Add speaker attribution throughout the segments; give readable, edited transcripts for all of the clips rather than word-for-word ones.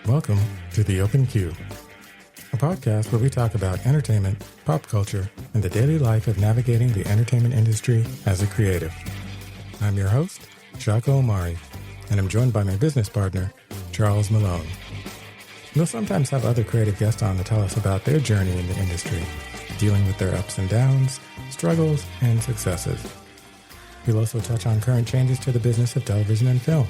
Speaker 1: Welcome to The Open Queue, a podcast where we talk about entertainment, pop culture, and the daily life of navigating the entertainment industry as a creative. I'm your host, Shaka Omari, and I'm joined by my business partner, Charles Malone. We'll sometimes have other creative guests on to tell us about their journey in the industry, dealing with their ups and downs, struggles, and successes. We'll also touch on current changes to the business of television and film,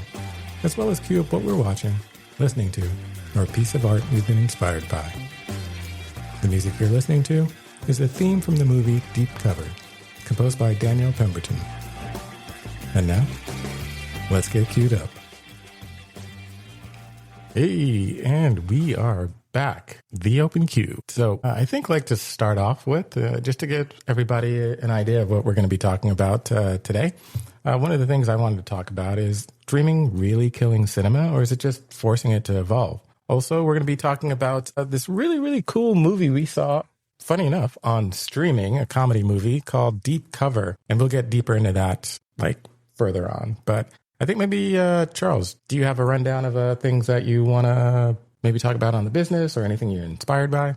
Speaker 1: as well as cue up what we're watching, listening to, or a piece of art we've been inspired by. The music you're listening to is the theme from the movie Deep Cover, composed by Daniel Pemberton. And now, let's get queued up. Hey, and we are back, The Open Queue. So I think like to start off with, just to give everybody an idea of what we're going to be talking about today. One of the things I wanted to talk about is streaming really killing cinema, or is it just forcing it to evolve? Also, we're going to be talking about this really, really cool movie we saw, funny enough, on streaming, a comedy movie called Deep Cover. And we'll get deeper into that like further on. But I think maybe, Charles, do you have a rundown of things that you want to maybe talk about on the business or anything you're inspired by?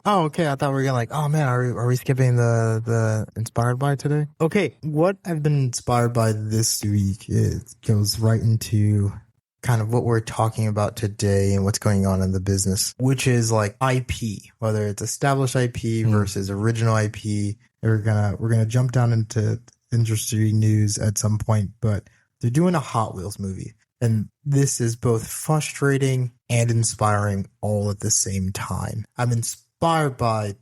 Speaker 2: Oh, okay. I thought we were going oh man, are we skipping the inspired by today? Okay. What I've been inspired by this week, it goes right into kind of what we're talking about today and what's going on in the business, which is like IP, whether it's established IP versus original IP. We're gonna jump down into industry news at some point, but they're doing a Hot Wheels movie. And this is both frustrating and inspiring all at the same time. I'm inspired by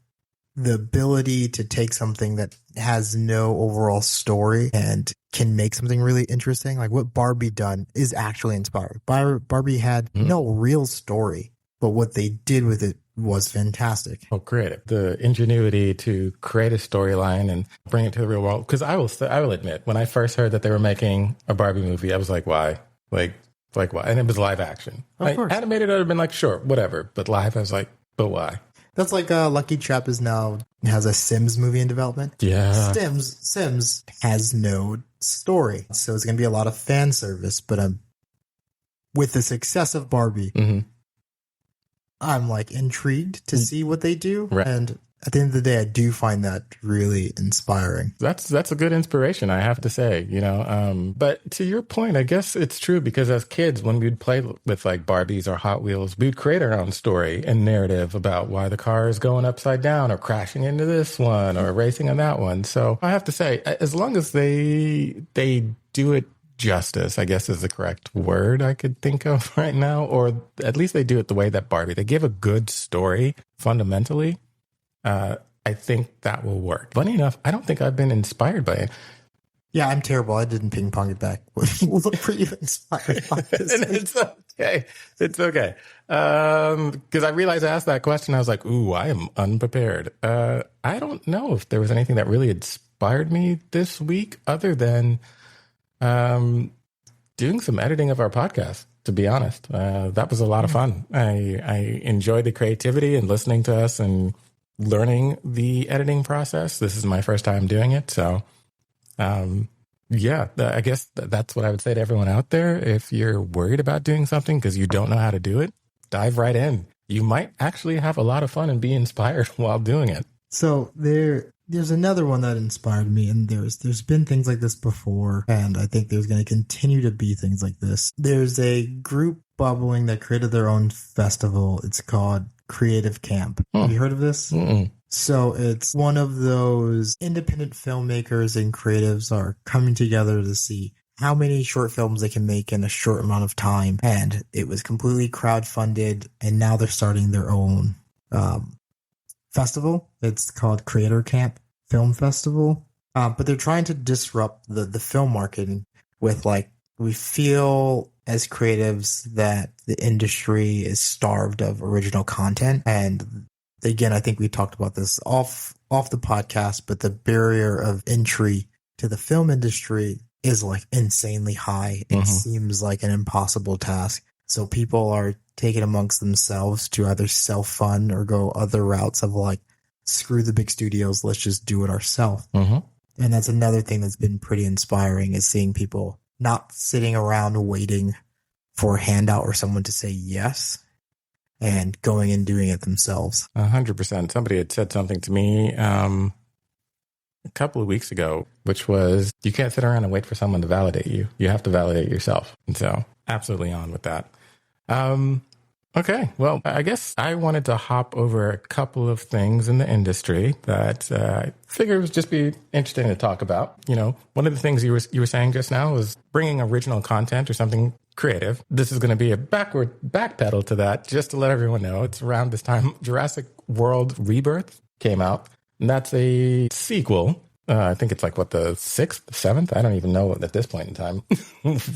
Speaker 2: the ability to take something that has no overall story and can make something really interesting. Like what Barbie done is actually inspiring. Barbie had no real story, but what they did with it was fantastic.
Speaker 1: Oh, creative. The ingenuity to create a storyline and bring it to the real world. Because I will admit, when I first heard that they were making a Barbie movie, I was like, why? Like why? And it was live action.
Speaker 2: Of course.
Speaker 1: Animated, I would have been like, sure, whatever. But live, I was like, but why?
Speaker 2: That's like Lucky Chap has a Sims movie in development.
Speaker 1: Yeah.
Speaker 2: Sims has no story. So it's going to be a lot of fan service. But with the success of Barbie, I'm like intrigued to see what they do.
Speaker 1: Right.
Speaker 2: And at the end of the day, I do find that really inspiring.
Speaker 1: That's a good inspiration, I have to say, but to your point, I guess it's true because as kids, when we'd play with like Barbies or Hot Wheels, we'd create our own story and narrative about why the car is going upside down or crashing into this one or racing on that one. So I have to say, as long as they do it justice, I guess is the correct word I could think of right now, or at least they do it the way that Barbie, they give a good story fundamentally. I think that will work. Funny enough, I don't think I've been inspired by it.
Speaker 2: Yeah, I'm terrible. I didn't ping pong it back. We'll look for you inspired by this.
Speaker 1: And it's okay. It's okay. Because I realized I asked that question. I was like, ooh, I am unprepared. I don't know if there was anything that really inspired me this week other than doing some editing of our podcast. To be honest, that was a lot of fun. I enjoyed the creativity and listening to us and learning the editing process. This is my first time doing it. So, I guess that's what I would say to everyone out there. If you're worried about doing something because you don't know how to do it, dive right in. You might actually have a lot of fun and be inspired while doing it.
Speaker 2: So there's another one that inspired me, and there's been things like this before, and I think there's going to continue to be things like this. There's a group bubbling that created their own festival. It's called Creative Camp. Have you heard of this?
Speaker 1: Mm-mm.
Speaker 2: So it's one of those independent filmmakers and creatives are coming together to see how many short films they can make in a short amount of time. And it was completely crowdfunded, and now they're starting their own festival. It's called Creator Camp Film Festival. But they're trying to disrupt the film marketing with like, we feel as creatives that the industry is starved of original content. And again, I think we talked about this off the podcast, but the barrier of entry to the film industry is like insanely high. It seems like an impossible task. So people are taking amongst themselves to either self-fund or go other routes of like, screw the big studios, let's just do it ourselves. And that's another thing that's been pretty inspiring, is seeing people not sitting around waiting for a handout or someone to say yes, and going and doing it themselves.
Speaker 1: 100%. Somebody had said something to me a couple of weeks ago, which was, you can't sit around and wait for someone to validate you. You have to validate yourself. And so absolutely on with that. Okay. Well, I guess I wanted to hop over a couple of things in the industry that I figured would just be interesting to talk about. You know, one of the things you were saying just now was bringing original content or something creative. This is going to be a backpedal to that, just to let everyone know. It's around this time Jurassic World Rebirth came out. And that's a sequel. I think it's like, the 6th, 7th? I don't even know at this point in time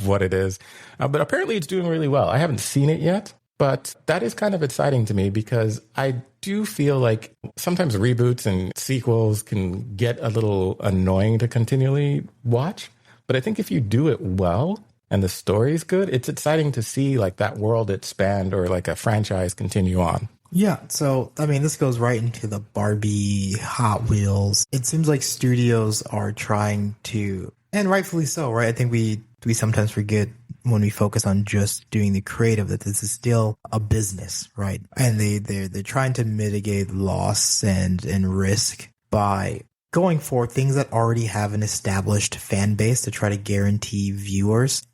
Speaker 1: what it is. But apparently it's doing really well. I haven't seen it yet, but that is kind of exciting to me because I do feel like sometimes reboots and sequels can get a little annoying to continually watch. But I think if you do it well and the story's good, it's exciting to see like that world expand or like a franchise continue on.
Speaker 2: Yeah, so, I mean, this goes right into the Barbie, Hot Wheels. It seems like studios are trying to, and rightfully so, right? I think we sometimes forget when we focus on just doing the creative that this is still a business, right? And they're trying to mitigate loss and risk by going for things that already have an established fan base to try to guarantee viewers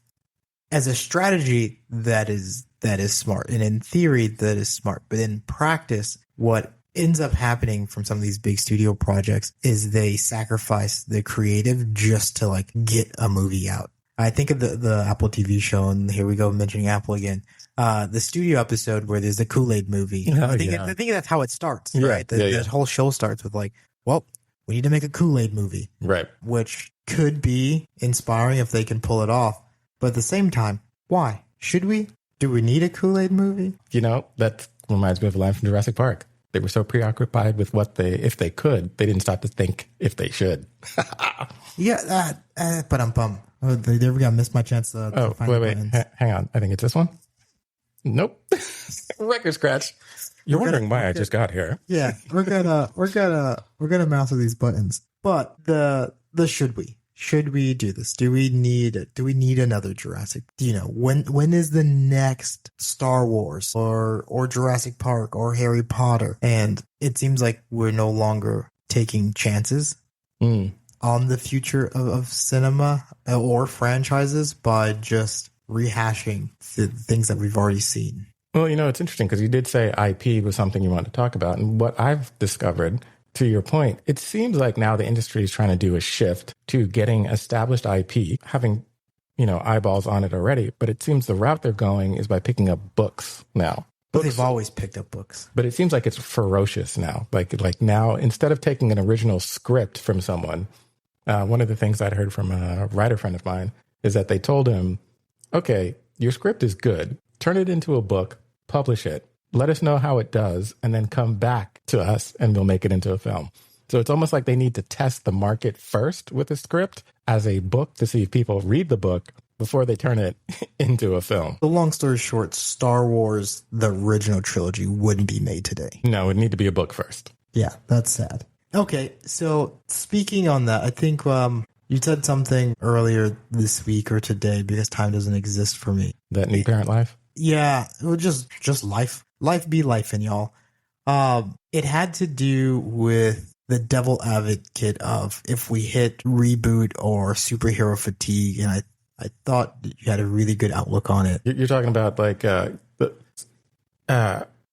Speaker 2: as a strategy that is smart. And in theory, that is smart. But in practice, what ends up happening from some of these big studio projects is they sacrifice the creative just to like get a movie out. I think of the Apple TV show, and here we go mentioning Apple again. The studio episode where there's the Kool-Aid movie. I think that's how it starts, right? The whole show starts with like, well, we need to make a Kool-Aid movie. Right. Which could be inspiring if they can pull it off. But at the same time, why? Should we? Do we need a Kool-Aid movie?
Speaker 1: You know, that reminds me of a line from Jurassic Park. They were so preoccupied with if they could, they didn't stop to think if they should.
Speaker 2: Yeah, but I'm bummed. Oh, there we go. I missed my chance to find
Speaker 1: wait. Hang on. I think it's this one. Nope. Record scratch. You're wondering why I just got here.
Speaker 2: Yeah, we're gonna master these buttons. But the should we? Should we do this? Do we need it? Do we need another Jurassic? You know, when is the next Star Wars or Jurassic Park or Harry Potter? And it seems like we're no longer taking chances on the future of cinema or franchises by just rehashing the things that we've already seen.
Speaker 1: Well, you know, it's interesting because you did say IP was something you wanted to talk about. And what I've discovered, to your point, it seems like now the industry is trying to do a shift to getting established IP, having, you know, eyeballs on it already. But it seems the route they're going is by picking up books now.
Speaker 2: But they've always picked up books.
Speaker 1: But it seems like it's ferocious now. Like now, instead of taking an original script from someone, one of the things I'd heard from a writer friend of mine is that they told him, okay, your script is good. Turn it into a book, publish it. Let us know how it does, and then come back to us and we'll make it into a film. So it's almost like they need to test the market first with a script as a book to see if people read the book before they turn it into a film.
Speaker 2: The long story short, Star Wars, the original trilogy, wouldn't be made today.
Speaker 1: No, it would need to be a book first.
Speaker 2: Yeah, that's sad. Okay, so speaking on that, I think you said something earlier this week or today because time doesn't exist for me.
Speaker 1: That new parent life?
Speaker 2: Yeah, it was just life. Life be life, and y'all. It had to do with the devil advocate of if we hit reboot or superhero fatigue, and I thought you had a really good outlook on it.
Speaker 1: You're talking about like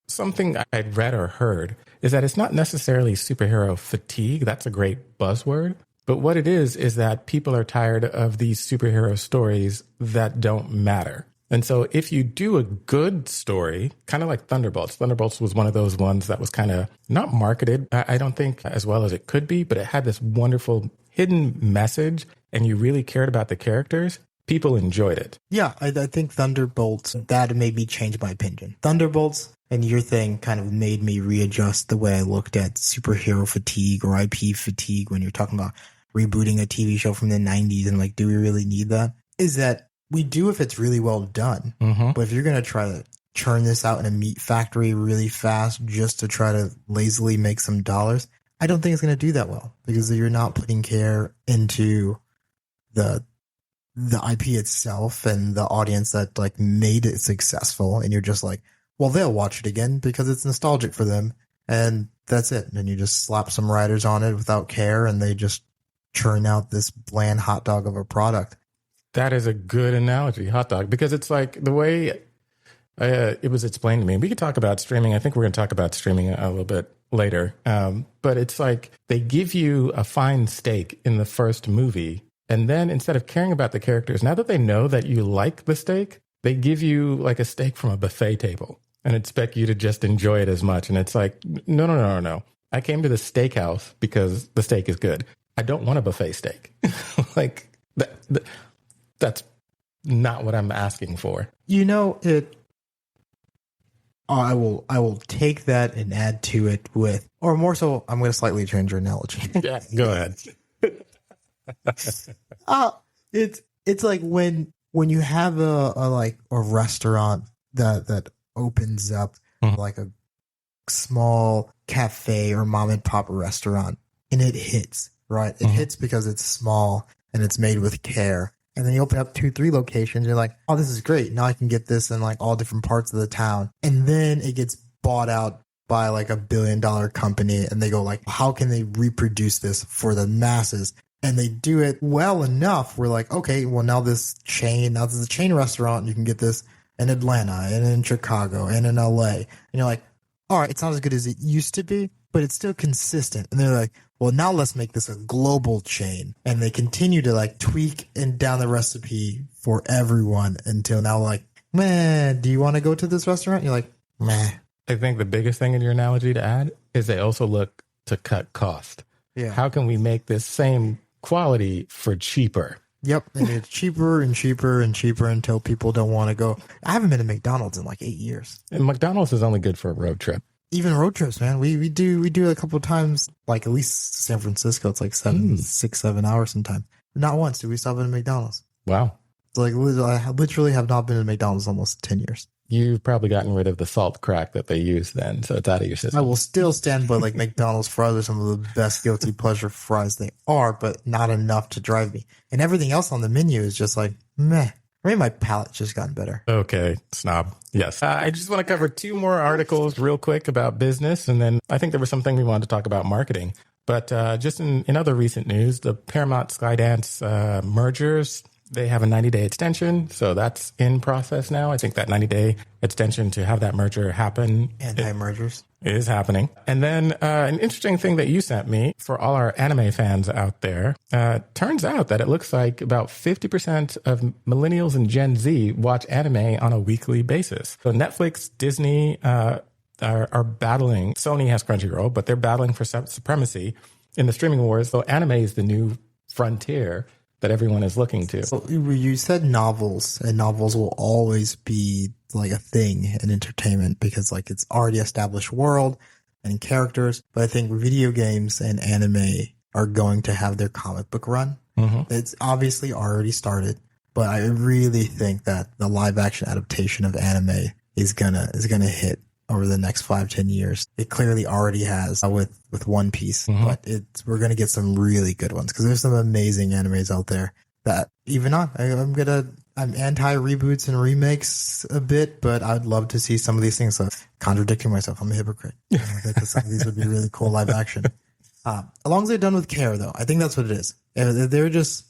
Speaker 1: something I'd read or heard is that it's not necessarily superhero fatigue. That's a great buzzword. But what it is that people are tired of these superhero stories that don't matter. And so if you do a good story, kind of like Thunderbolts was one of those ones that was kind of not marketed, I don't think as well as it could be, but it had this wonderful hidden message and you really cared about the characters. People enjoyed it.
Speaker 2: Yeah, I think Thunderbolts, that made me change my opinion. Thunderbolts and your thing kind of made me readjust the way I looked at superhero fatigue or IP fatigue when you're talking about rebooting a TV show from the 90s and like, do we really need that? Is that we do if it's really well done. Mm-hmm. But if you're going to try to churn this out in a meat factory really fast just to try to lazily make some dollars, I don't think it's going to do that well because you're not putting care into the IP itself and the audience that like made it successful. And you're just like, well, they'll watch it again because it's nostalgic for them. And that's it. And you just slap some writers on it without care, and they just churn out this bland hot dog of a product.
Speaker 1: That is a good analogy, hot dog, because it's like the way it was explained to me. We could talk about streaming. I think we're going to talk about streaming a little bit later. But it's like they give you a fine steak in the first movie, and then instead of caring about the characters, now that they know that you like the steak, they give you like a steak from a buffet table and expect you to just enjoy it as much. And it's like, no. I came to the steakhouse because the steak is good. I don't want a buffet steak. Like that's not what I'm asking for.
Speaker 2: You know, I will take that and add to it with, or more so, I'm going to slightly change your analogy.
Speaker 1: Yeah, go ahead.
Speaker 2: It's like when you have a restaurant that opens up like a small cafe or mom and pop restaurant, and it hits, right? It hits because it's small and it's made with care. And then you open up 2-3 locations. You're like, oh, this is great. Now I can get this in like all different parts of the town. And then it gets bought out by like $1 billion company. And they go like, how can they reproduce this for the masses? And they do it well enough. We're like, okay, well, now this is a chain restaurant. You can get this in Atlanta and in Chicago and in LA. And you're like, all right, it's not as good as it used to be, but it's still consistent. And they're like, well, now let's make this a global chain. And they continue to like tweak and down the recipe for everyone until now, like, man, do you want to go to this restaurant? You're like, meh.
Speaker 1: I think the biggest thing in your analogy to add is they also look to cut cost.
Speaker 2: Yeah.
Speaker 1: How can we make this same quality for cheaper?
Speaker 2: Yep. And it's cheaper and cheaper and cheaper until people don't want to go. I haven't been to McDonald's in like 8 years.
Speaker 1: And McDonald's is only good for a road trip.
Speaker 2: Even road trips, man. We do a couple of times, like at least San Francisco. It's like 6-7 hours sometimes. Not once did we stop at a McDonald's.
Speaker 1: Wow.
Speaker 2: It's like I literally have not been to McDonald's almost 10 years.
Speaker 1: You've probably gotten rid of the salt crack that they use then, so it's out of your system.
Speaker 2: I will still stand by like McDonald's fries are some of the best guilty pleasure fries they are, but not enough to drive me. And everything else on the menu is just like, meh. Maybe my palate's just gotten better.
Speaker 1: Okay, snob. Yes. I just want to cover 2 more articles real quick about business, and then I think there was something we wanted to talk about marketing. But just in other recent news, the Paramount Skydance mergers, they have a 90-day extension, so that's in process now. I think that 90-day extension to have that merger happen.
Speaker 2: Anti-mergers.
Speaker 1: Is happening. And then an interesting thing that you sent me for all our anime fans out there, turns out that it looks like about 50% of millennials and Gen Z watch anime on a weekly basis. So Netflix, Disney are battling. Sony has Crunchyroll, but they're battling for supremacy in the streaming wars. So anime is the new frontier that everyone is looking to.
Speaker 2: So you said novels, and novels will always be like a thing in entertainment because like it's already established world and characters. But I think video games and anime are going to have their comic book run. It's obviously already started, but I really think that the live action adaptation of anime is gonna hit over the next 5-10 years. It clearly already has with One Piece, but we're going to get some really good ones because there's some amazing animes out there that even I'm anti reboots and remakes a bit, but I'd love to see some of these things. So contradicting myself, I'm a hypocrite. I think that some of these would be really cool live action. As long as they're done with care, though, I think that's what it is. If they're just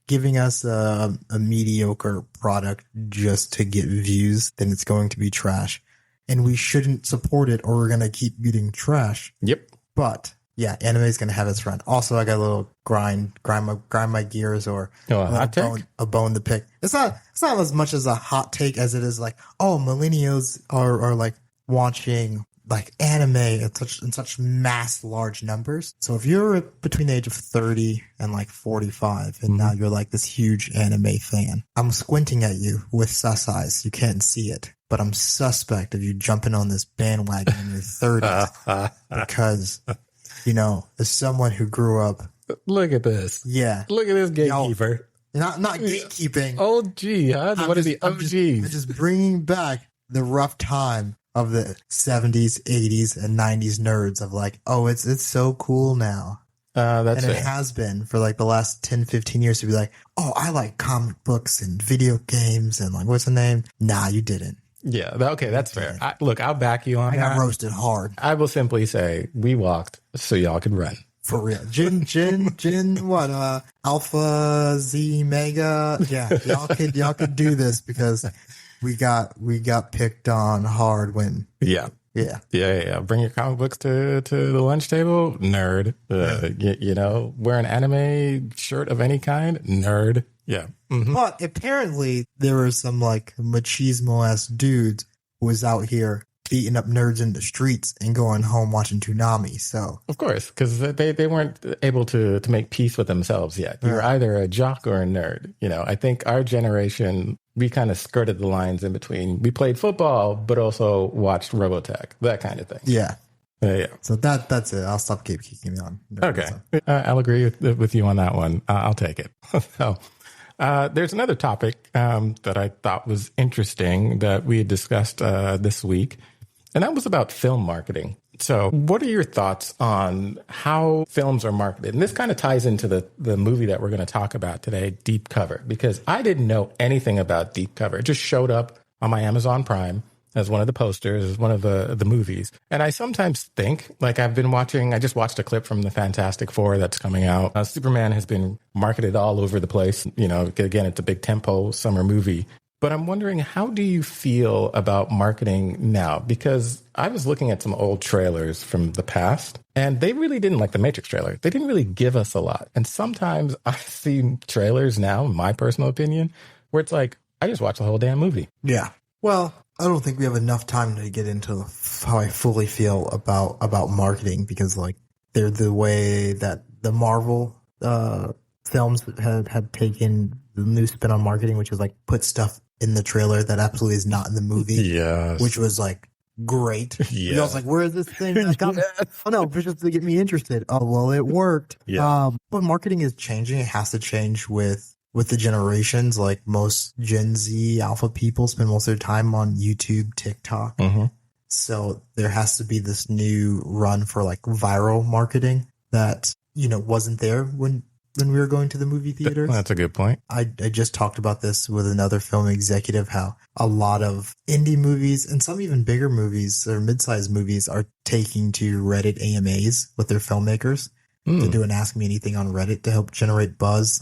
Speaker 2: giving us a mediocre product just to get views, then it's going to be trash. And we shouldn't support it or we're going to keep getting trash.
Speaker 1: Yep.
Speaker 2: But yeah, anime is going to have its run. Also, I got a little grind my gears or a bone to pick. It's not as much as a hot take as it is like, oh, millennials are like watching like anime in such mass large numbers. So if you're between the age of 30 and like 45 and now you're like this huge anime fan, I'm squinting at you with sus eyes. You can't see it. But I'm suspect of you jumping on this bandwagon in your 30s because, as someone who grew up.
Speaker 1: Look at this.
Speaker 2: Yeah.
Speaker 1: Look at this gatekeeper.
Speaker 2: Not gatekeeping.
Speaker 1: OG, huh? What are the OGs?
Speaker 2: I'm just bringing back the rough time of the 70s, 80s, and 90s nerds of like, oh, it's so cool now.
Speaker 1: That's
Speaker 2: and it has been for like the last 10, 15 years to be like, oh, I like comic books and video games and like, what's the name? Nah, you didn't.
Speaker 1: Yeah. Okay, that's fair. Look, I'll back you on
Speaker 2: I
Speaker 1: that.
Speaker 2: got roasted hard.
Speaker 1: I will simply say we walked so y'all could run.
Speaker 2: For real. What? Alpha, Z, Mega. Yeah, y'all could do this because we got picked on hard when.
Speaker 1: Yeah. Bring your comic books to the lunch table, nerd. Wear an anime shirt of any kind, nerd. Yeah. Mm-hmm.
Speaker 2: But apparently there were some like machismo ass dudes who was out here beating up nerds in the streets and going home watching Toonami. So
Speaker 1: of course, because they weren't able to make peace with themselves yet. You're either a jock or a nerd. I think our generation, we kind of skirted the lines in between. We played football, but also watched Robotech, that kind of thing.
Speaker 2: Yeah.
Speaker 1: Yeah.
Speaker 2: So that's it. I'll stop keeping me on.
Speaker 1: Okay. I'll agree with you on that one. I'll take it. So there's another topic that I thought was interesting that we had discussed this week, and that was about film marketing. So what are your thoughts on how films are marketed? And this kind of ties into the movie that we're going to talk about today, Deep Cover, because I didn't know anything about Deep Cover. It just showed up on my Amazon Prime as one of the posters, as one of the movies. And I sometimes think, like I just watched a clip from the Fantastic Four that's coming out. Superman has been marketed all over the place. Again, it's a big tentpole summer movie. But I'm wondering, how do you feel about marketing now? Because I was looking at some old trailers from the past, and they really didn't, like the Matrix trailer, they didn't really give us a lot. And sometimes I see trailers now, in my personal opinion, where it's like, I just watched the whole damn movie.
Speaker 2: Yeah. Well, I don't think we have enough time to get into how I fully feel about marketing, because like they're the way that the Marvel films have taken the new spin on marketing, which is like put stuff in the trailer that absolutely is not in the movie.
Speaker 1: Yes.
Speaker 2: Which was like great.
Speaker 1: Yeah.
Speaker 2: I was like, where is this thing? Oh no, just to get me interested. Oh well, it worked.
Speaker 1: Yeah.
Speaker 2: But marketing is changing. It has to change with the generations. Like most Gen Z alpha people spend most of their time on YouTube, TikTok.
Speaker 1: Mm-hmm.
Speaker 2: So there has to be this new run for like viral marketing that, wasn't there when we were going to the movie theaters.
Speaker 1: That's a good point.
Speaker 2: I just talked about this with another film executive, how a lot of indie movies and some even bigger movies or mid-sized movies are taking to Reddit AMAs with their filmmakers to do an Ask Me Anything on Reddit to help generate buzz.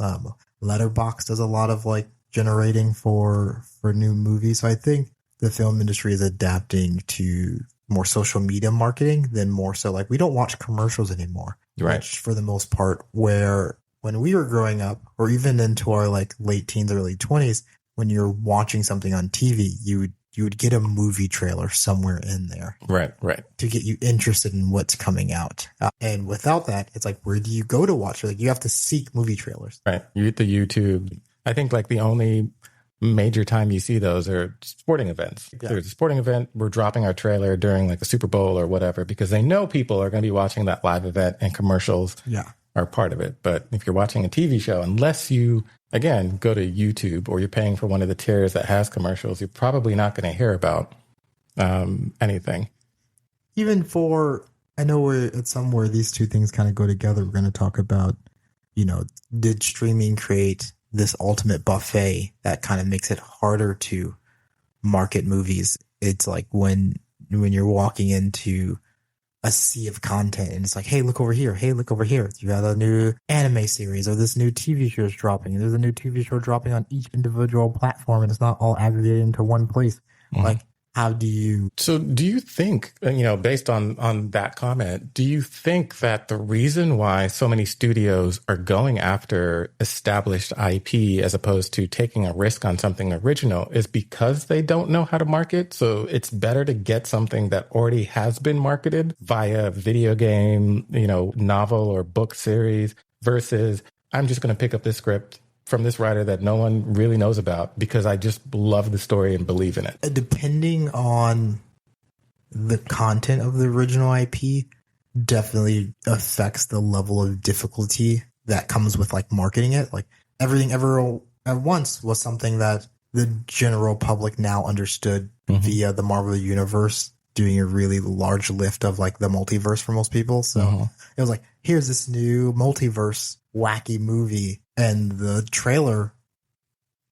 Speaker 2: Letterboxd does a lot of like generating for new movies. So I think the film industry is adapting to more social media marketing than more so like we don't watch commercials anymore.
Speaker 1: Right.
Speaker 2: Which for the most part, where when we were growing up or even into our like late teens, early 20s, when you're watching something on TV, you would get a movie trailer somewhere in there.
Speaker 1: Right.
Speaker 2: To get you interested in what's coming out. And without that, it's like, where do you go to watch it? Like you have to seek movie trailers.
Speaker 1: Right. You hit the YouTube. I think like the only major time you see those are sporting events. Yeah. There's a sporting event, we're dropping our trailer during like the Super Bowl or whatever, because they know people are going to be watching that live event and commercials are part of it. But if you're watching a TV show, unless you, again, go to YouTube or you're paying for one of the tiers that has commercials, you're probably not going to hear about anything.
Speaker 2: Even I know we're at somewhere these two things kind of go together. We're going to talk about, did streaming create this ultimate buffet that kind of makes it harder to market movies? It's like when you're walking into a sea of content and it's like, hey, look over here. Hey, look over here. You got a new anime series or this new TV show is dropping. And there's a new TV show dropping on each individual platform and it's not all aggregated into one place. Mm-hmm. Like, how do you... So
Speaker 1: do you think, based on that comment, do you think that the reason why so many studios are going after established IP as opposed to taking a risk on something original is because they don't know how to market? So it's better to get something that already has been marketed via video game, novel or book series versus I'm just going to pick up this script from this writer that no one really knows about because I just love the story and believe in it.
Speaker 2: Depending on the content of the original IP, definitely affects the level of difficulty that comes with like marketing it. Like Everything Ever at Once was something that the general public now understood via the Marvel Universe doing a really large lift of like the multiverse for most people. So it was like, here's this new multiverse wacky movie. And the trailer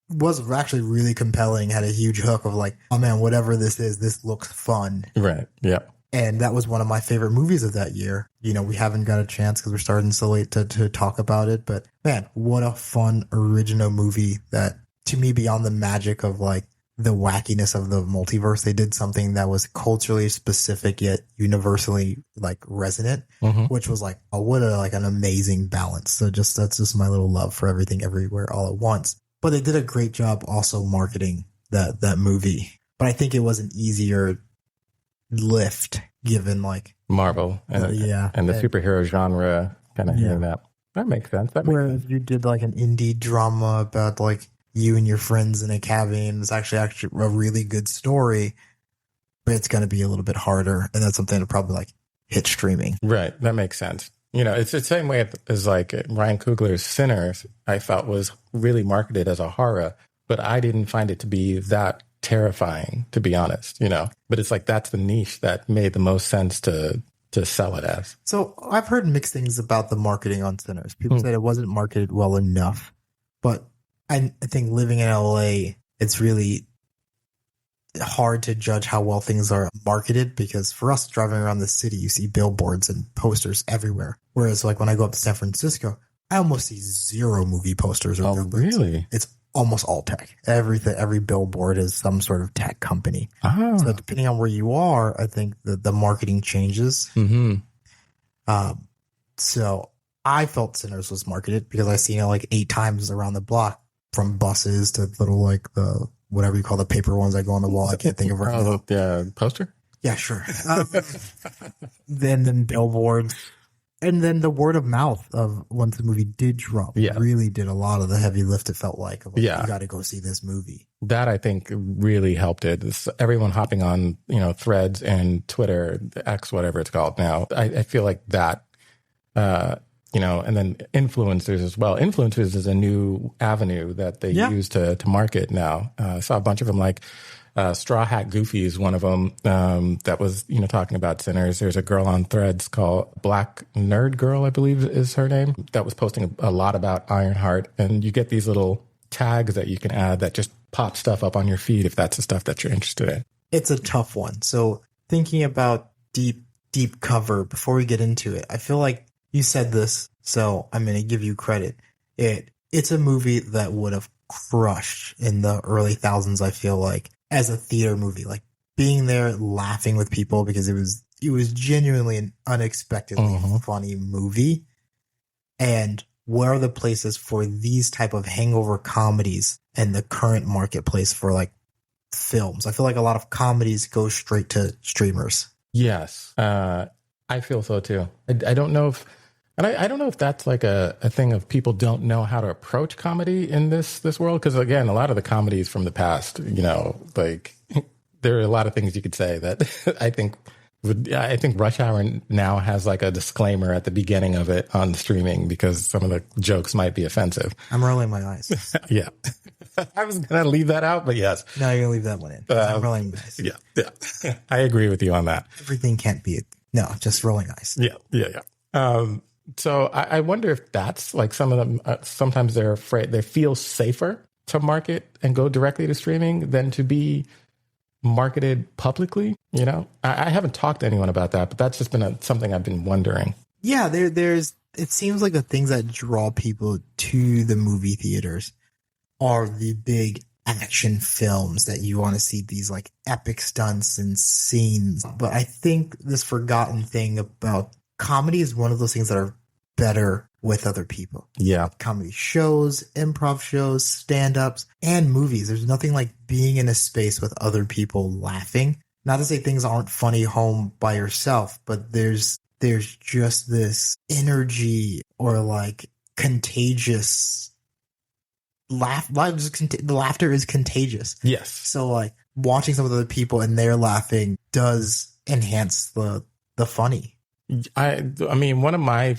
Speaker 2: was actually really compelling, had a huge hook of like, oh man, whatever this is, this looks fun.
Speaker 1: Right. Yeah.
Speaker 2: And that was one of my favorite movies of that year. You know, we haven't got a chance because we're starting so late to talk about it. But man, what a fun original movie that, to me, beyond the magic of like the wackiness of the multiverse, they did something that was culturally specific yet universally like resonant, which was like, oh, what a, like an amazing balance. So that's just my little love for Everything Everywhere All at Once. But they did a great job also marketing that movie. But I think it was an easier lift given like
Speaker 1: Marvel and the superhero genre kind of hitting that. That makes sense.
Speaker 2: Whereas you did like an indie drama about like you and your friends in a cabin, it's actually a really good story, but it's going to be a little bit harder, and that's something to probably like hit streaming.
Speaker 1: Right, that makes sense. You know, it's the same way as like Ryan Coogler's Sinners. I felt was really marketed as a horror, but I didn't find it to be that terrifying, to be honest. You know, but it's like that's the niche that made the most sense to sell it as.
Speaker 2: So I've heard mixed things about the marketing on Sinners. People said it wasn't marketed well enough, but I think living in LA, it's really hard to judge how well things are marketed, because for us driving around the city, you see billboards and posters everywhere. Whereas like when I go up to San Francisco, I almost see zero movie posters or billboards.
Speaker 1: Really?
Speaker 2: It's almost all tech. Every billboard is some sort of tech company.
Speaker 1: Oh.
Speaker 2: So depending on where you are, I think the marketing changes. So I felt Sinners was marketed because I seen it like 8 times around the block, from buses to little like the whatever you call the paper ones that go on the wall. I can't think of it.
Speaker 1: Oh, the poster?
Speaker 2: Yeah, sure. Then billboards. And then the word of mouth of once the movie did drop really did a lot of the heavy lift, it felt like. You got to go see this movie.
Speaker 1: That, I think, really helped it. It's everyone hopping on, you know, Threads and Twitter, X, whatever it's called now. I feel like that, you know, and then influencers as well. Influencers is a new avenue that they use to market now. I saw a bunch of them, like Straw Hat Goofy is one of them that was, you know, talking about Sinners. There's a girl on Threads called Black Nerd Girl, I believe is her name, that was posting a lot about Ironheart. And you get these little tags that you can add that just pop stuff up on your feed if that's the stuff that you're interested in.
Speaker 2: It's a tough one. So thinking about deep cover, before we get into it, I feel like you said this, so I'm going to give you credit. It's a movie that would have crushed in the early thousands, I feel like, as a theater movie, like being there laughing with people, because it was genuinely an unexpectedly funny movie. And where are the places for these type of hangover comedies in the current marketplace for like films? I feel like a lot of comedies go straight to streamers.
Speaker 1: Yes. I feel so too. I don't know if, and I don't know if that's like a thing of people don't know how to approach comedy in this world. Because again, a lot of the comedies from the past, you know, like there are a lot of things you could say that I think Rush Hour now has like a disclaimer at the beginning of it on streaming because some of the jokes might be offensive.
Speaker 2: I'm rolling my eyes.
Speaker 1: Yeah. I was going to leave that out, but yes.
Speaker 2: No, you're going to leave that one in. I'm rolling my eyes.
Speaker 1: Yeah. I agree with you on that.
Speaker 2: Everything can't be no, just rolling eyes.
Speaker 1: Yeah. So I wonder if that's like some of them, sometimes they're afraid, they feel safer to market and go directly to streaming than to be marketed publicly. You know, I haven't talked to anyone about that, but that's just been something I've been wondering.
Speaker 2: Yeah, it seems like the things that draw people to the movie theaters are the big action films that you want to see, these like epic stunts and scenes. But I think this forgotten thing about comedy is one of those things that are better with other people.
Speaker 1: Yeah.
Speaker 2: Comedy shows, improv shows, stand-ups, and movies. There's nothing like being in a space with other people laughing. Not to say things aren't funny home by yourself, but there's just this energy or like contagious the laughter is contagious.
Speaker 1: Yes.
Speaker 2: So like watching some of the other people and they're laughing does enhance the funny.
Speaker 1: I mean, one of my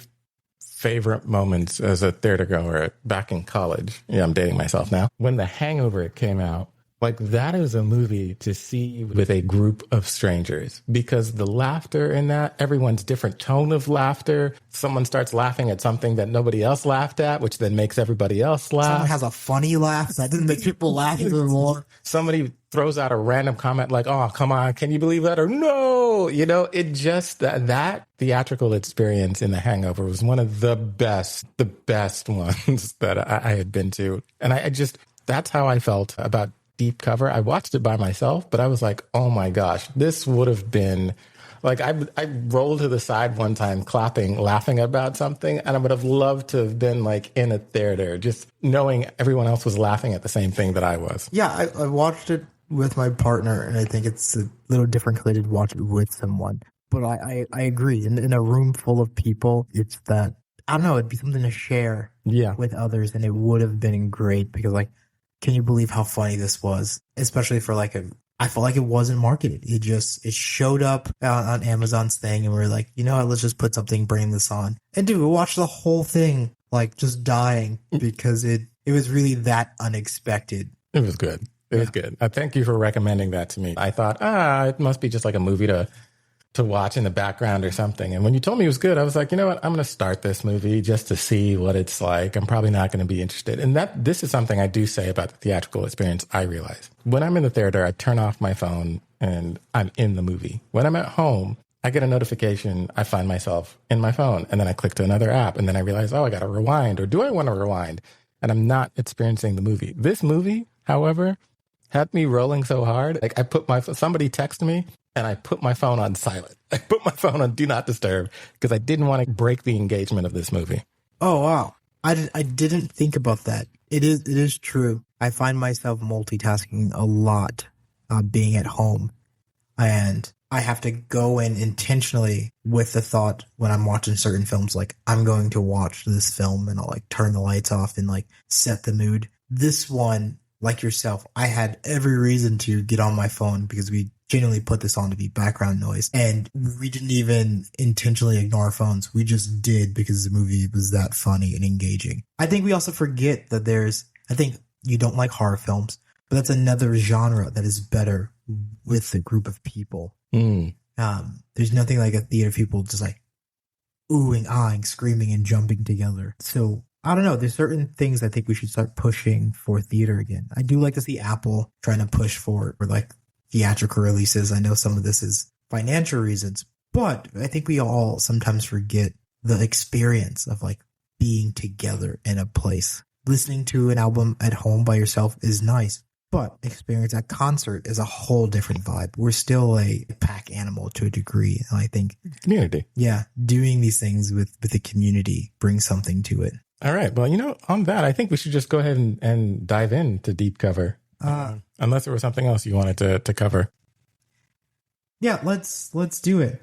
Speaker 1: favorite moments as a theater goer back in college, I'm dating myself now, when The Hangover came out, Like that is a movie to see with a group of strangers because the laughter in that, everyone's different tone of laughter. Someone starts laughing at something that nobody else laughed at, which then makes everybody else laugh.
Speaker 2: Someone has a funny laugh that then makes people laugh even more.
Speaker 1: Somebody throws out a random comment like, oh, come on, can you believe that? Or no, it just, that theatrical experience in The Hangover was one of the best ones that I had been to. And I just, that's how I felt about Deep Cover. I watched it by myself, but I was like, oh my gosh, this would have been like, I rolled to the side one time clapping, laughing about something. And I would have loved to have been like in a theater, just knowing everyone else was laughing at the same thing that I was.
Speaker 2: Yeah, I watched it with my partner, and I think it's a little different because I did watch it with someone. But I agree. In a room full of people, it's that, I don't know, it'd be something to share with others, and it would have been great because, like, can you believe how funny this was? Especially for like I felt like it wasn't marketed. It showed up on Amazon's thing, and we were like, you know what, let's just put something, bring this on. And dude, we watched the whole thing, like just dying because it was really that unexpected.
Speaker 1: It was good. It was good. Thank you for recommending that to me. I thought, it must be just like a movie to watch in the background or something. And when you told me it was good, I was like, you know what? I'm going to start this movie just to see what it's like. I'm probably not going to be interested. And this is something I do say about the theatrical experience. I realize when I'm in the theater, I turn off my phone and I'm in the movie. When I'm at home, I get a notification. I find myself in my phone and then I click to another app and then I realize, I got to rewind, or do I want to rewind? And I'm not experiencing the movie. This movie, however, had me rolling so hard. Like somebody texted me and I put my phone on silent. I put my phone on Do Not Disturb because I didn't want to break the engagement of this movie.
Speaker 2: Oh, wow. I didn't think about that. It is true. I find myself multitasking a lot being at home. And I have to go in intentionally with the thought when I'm watching certain films, like I'm going to watch this film, and I'll like turn the lights off and like set the mood. This one, like yourself, I had every reason to get on my phone because we genuinely put this on to be background noise. And we didn't even intentionally ignore our phones. We just did because the movie was that funny and engaging. I think we also forget that I think you don't like horror films, but that's another genre that is better with a group of people. There's nothing like a theater of people just like oohing, ahhing, screaming, and jumping together. So I don't know. There's certain things I think we should start pushing for theater again. I do like to see Apple trying to push for like theatrical releases. I know some of this is financial reasons, but I think we all sometimes forget the experience of like being together in a place. Listening to an album at home by yourself is nice, but experience at concert is a whole different vibe. We're still a pack animal to a degree. And I think
Speaker 1: community. Yeah.
Speaker 2: Doing these things with the community brings something to it.
Speaker 1: All right. Well, on that, I think we should just go ahead and dive into Deep Cover. Unless there was something else you wanted to cover.
Speaker 2: Yeah, let's do it.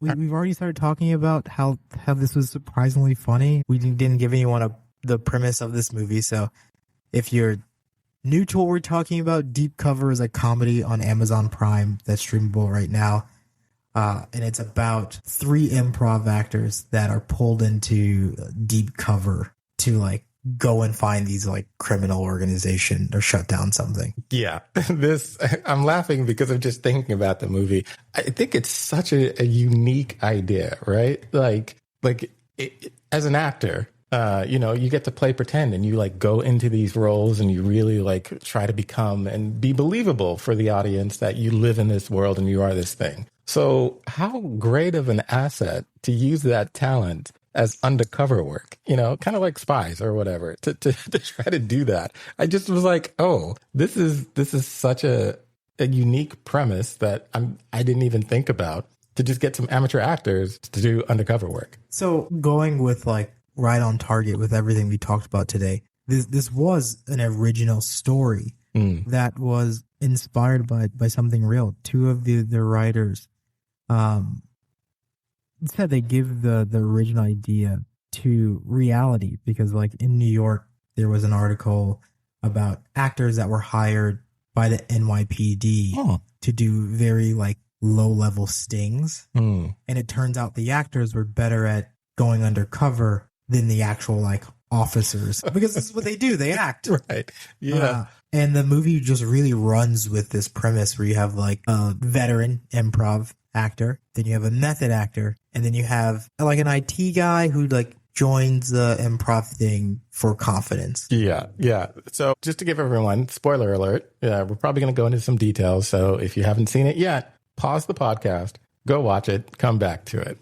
Speaker 2: We've already started talking about how this was surprisingly funny. We didn't give anyone the premise of this movie. So if you're new to what we're talking about, Deep Cover is a comedy on Amazon Prime that's streamable right now. And it's about 3 improv actors that are pulled into deep cover to like go and find these like criminal organization or shut down something. Yeah.
Speaker 1: I'm laughing because I'm just thinking about the movie. I think it's such a unique idea, right? Like as an actor, you get to play pretend and you like go into these roles and you really like try to become and be believable for the audience that you live in this world and you are this thing. So how great of an asset to use that talent as undercover work, kind of like spies or whatever, to try to do that. I just was like, oh, this is such a unique premise that I didn't even think about, to just get some amateur actors to do undercover work.
Speaker 2: So going with like right on target with everything we talked about today, this was an original story that was inspired by something real. 2 of the writers said they give the original idea to reality because like in New York, there was an article about actors that were hired by the NYPD to do very like low level stings. And it turns out the actors were better at going undercover than the actual like officers because this is what they do. They act.
Speaker 1: Right. Yeah.
Speaker 2: And the movie just really runs with this premise where you have like a veteran improv actor, then you have a method actor, and then you have like an IT guy who like joins the improv thing for confidence.
Speaker 1: Yeah. So just to give everyone, spoiler alert, we're probably going to go into some details. So if you haven't seen it yet, pause the podcast, go watch it, come back to it.